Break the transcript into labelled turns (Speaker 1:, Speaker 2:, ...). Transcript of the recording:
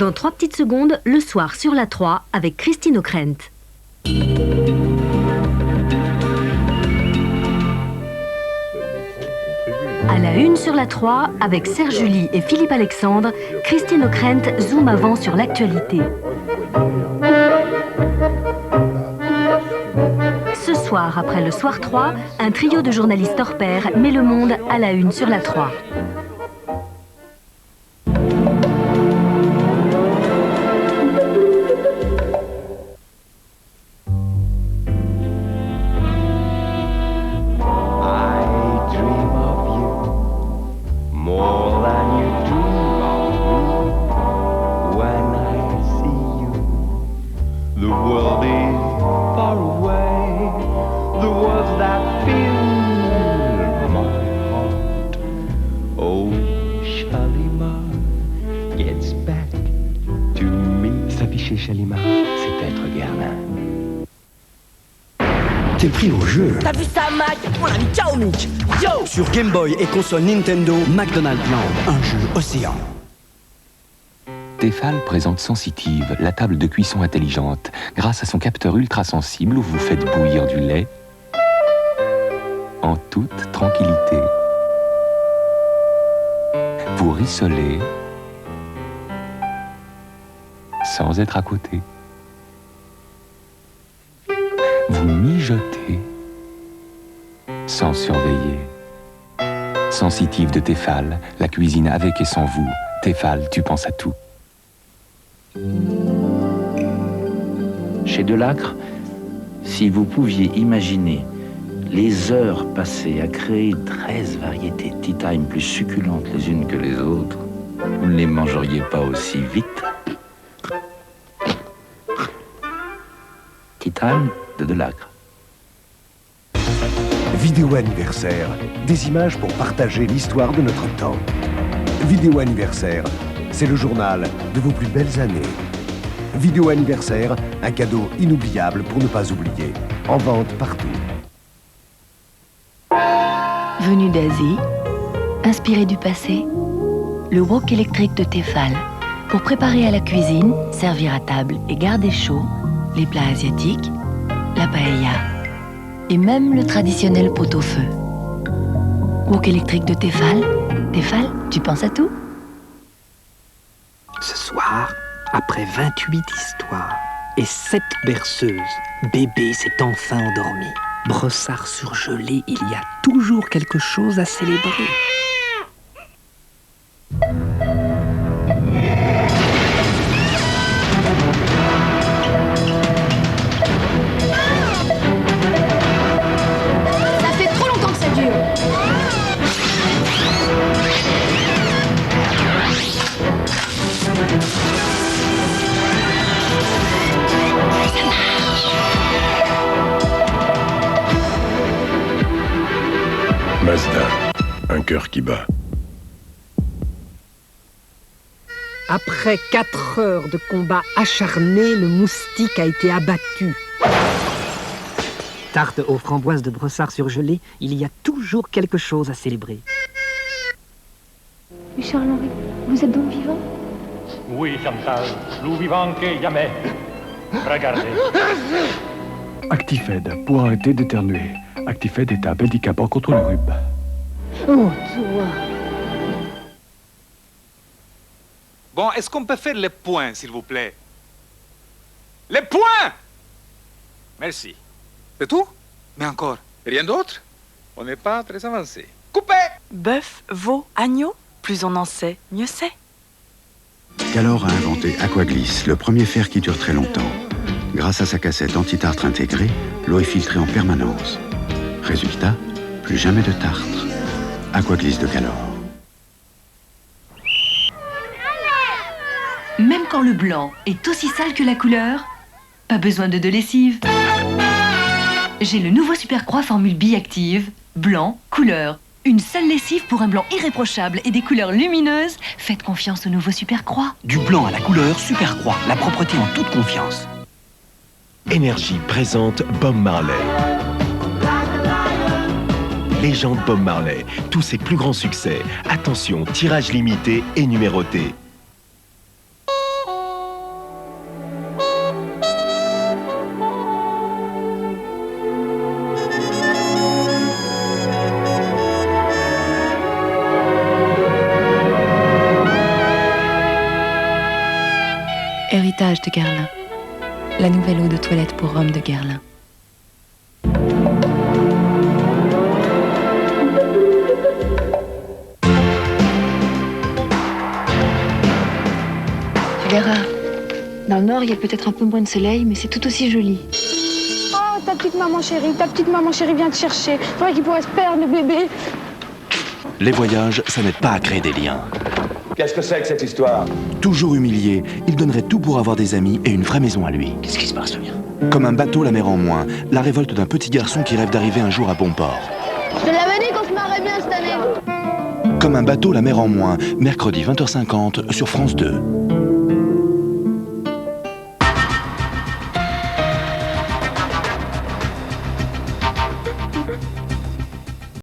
Speaker 1: Dans 3 petites secondes, le soir sur la 3 avec Christine O'Krent. À la 1 sur la 3, avec Serge Julie et Philippe Alexandre, Christine O'Krent zoome avant sur l'actualité. Ce soir, après le Soir 3, un trio de journalistes hors pair met le monde à la 1 sur la 3.
Speaker 2: Shalima, c'est être Germain. T'es pris au jeu.
Speaker 3: T'as vu ça, Mac? On a mis KO Mick. Yo!
Speaker 4: Sur Game Boy et console Nintendo, McDonald's Land, un jeu océan.
Speaker 5: Tefal présente Sensitive, la table de cuisson intelligente. Grâce à son capteur ultra sensible où vous faites bouillir du lait en toute tranquillité. Vous rissolez sans être à côté. Vous mijotez sans surveiller. Sensitive de Tefal, la cuisine avec et sans vous. Tefal, tu penses à tout.
Speaker 6: Chez Delacre, si vous pouviez imaginer les heures passées à créer 13 variétés Tea Time plus succulentes les unes que les autres, vous ne les mangeriez pas aussi vite. Tea Time de Delacre.
Speaker 7: Vidéo anniversaire, des images pour partager l'histoire de notre temps. Vidéo anniversaire, c'est le journal de vos plus belles années. Vidéo anniversaire, un cadeau inoubliable pour ne pas oublier. En vente partout.
Speaker 8: Venu d'Asie, inspiré du passé, le wok électrique de Tefal. Pour préparer à la cuisine, servir à table et garder chaud, les plats asiatiques, la paella et même le traditionnel pot-au-feu. Wok électrique de Tefal. Tefal, tu penses à tout?
Speaker 9: Ce soir, après 28 histoires et 7 berceuses, bébé s'est enfin endormi. Brossard surgelé, il y a toujours quelque chose à célébrer.
Speaker 10: Ça fait trop longtemps que ça dure.
Speaker 11: Mazda, un cœur qui bat.
Speaker 9: Après 4 heures de combat acharné, le moustique a été abattu. Tarte aux framboises de brossard surgelé, il y a toujours quelque chose à célébrer.
Speaker 10: Charles-Henri, vous êtes donc vivant?
Speaker 12: Oui, Chantal, plus vivant que jamais. Regardez.
Speaker 11: Actifed, pour arrêter d'éternuer. Actifed est un médicament contre le rhume.
Speaker 10: Oh, toi.
Speaker 13: Bon, est-ce qu'on peut faire les points, s'il vous plaît? Les points! Merci. C'est tout? Mais encore, rien d'autre? On n'est pas très avancé. Coupé!
Speaker 14: Bœuf, veau, agneau, plus on en sait, mieux c'est.
Speaker 15: Calor a inventé Aquaglisse, le premier fer qui dure très longtemps. Grâce à sa cassette anti-tartre intégrée, l'eau est filtrée en permanence. Résultat, plus jamais de tartre. Aquaglisse de Calor.
Speaker 8: Même quand le blanc est aussi sale que la couleur, pas besoin de lessive. J'ai le nouveau Supercroix formule biactive, blanc, couleur. Une seule lessive pour un blanc irréprochable et des couleurs lumineuses. Faites confiance au nouveau Supercroix.
Speaker 4: Du blanc à la couleur, Supercroix, la propreté en toute confiance.
Speaker 16: Énergie présente Bob Marley. Légende Bob Marley, tous ses plus grands succès. Attention, tirage limité et numéroté.
Speaker 8: Massage de Guerlain. La nouvelle eau de toilette pour hommes de Guerlain.
Speaker 10: Tu verras. Dans le nord, il y a peut-être un peu moins de soleil, mais c'est tout aussi joli.
Speaker 17: Oh, ta petite maman chérie vient te chercher. Faudrait qu'il pourrait se perdre, le bébé.
Speaker 18: Les voyages, ça n'aide pas à créer des liens.
Speaker 19: Qu'est-ce que c'est que cette histoire?
Speaker 18: Toujours humilié, il donnerait tout pour avoir des amis et une vraie maison à lui.
Speaker 19: Qu'est-ce qui se passe, Lemien?
Speaker 18: Comme un bateau, la mer en moins. La révolte d'un petit garçon qui rêve d'arriver un jour à bon port.
Speaker 10: Je te l'avais dit qu'on se marrait bien cette année.
Speaker 18: Comme un bateau, la mer en moins. Mercredi 20h50 sur France 2.